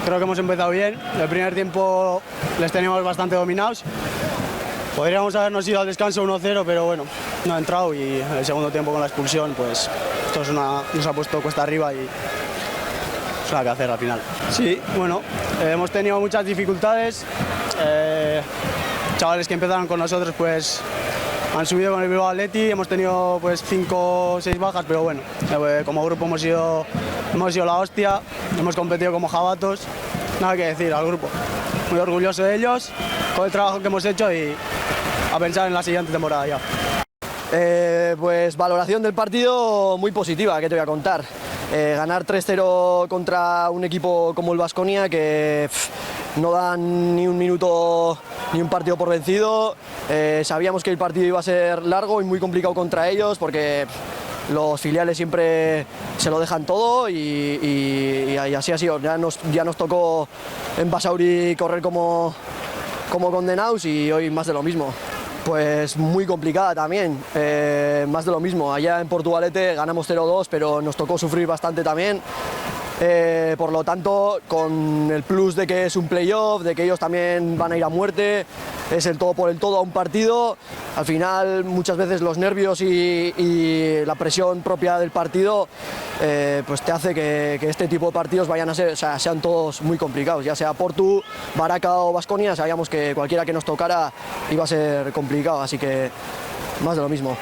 creo que hemos empezado bien. El primer tiempo les teníamos bastante dominados. Podríamos habernos ido al descanso 1-0, pero bueno, no ha entrado y el segundo tiempo con la expulsión, pues esto nos ha puesto cuesta arriba y es nada que hacer al final. Sí, bueno, hemos tenido muchas dificultades. Chavales que empezaron con nosotros pues han subido con el Bilbao Athletic, hemos tenido pues 5 o 6 bajas, pero bueno, como grupo hemos sido la hostia, hemos competido como jabatos, nada que decir al grupo. Muy orgulloso de ellos, con el trabajo que hemos hecho y a pensar en la siguiente temporada ya. Pues valoración del partido muy positiva, ¿qué te voy a contar? Ganar 3-0 contra un equipo como el Baskonia que no dan ni un minuto ni un partido por vencido. Sabíamos que el partido iba a ser largo y muy complicado contra ellos porque los filiales siempre se lo dejan todo y así ha sido. Ya nos tocó en Basauri correr como condenados y hoy más de lo mismo. Pues muy complicada también, más de lo mismo. Allá en Portugalete ganamos 0-2, pero nos tocó sufrir bastante también. Por lo tanto, con el plus de que es un playoff, de que ellos también van a ir a muerte, es el todo por el todo a un partido. Al final, muchas veces los nervios y la presión propia del partido pues te hace que este tipo de partidos vayan a ser, o sea, sean todos muy complicados. Ya sea Portu, Baraka o Baskonia, sabíamos que cualquiera que nos tocara iba a ser complicado, así que más de lo mismo.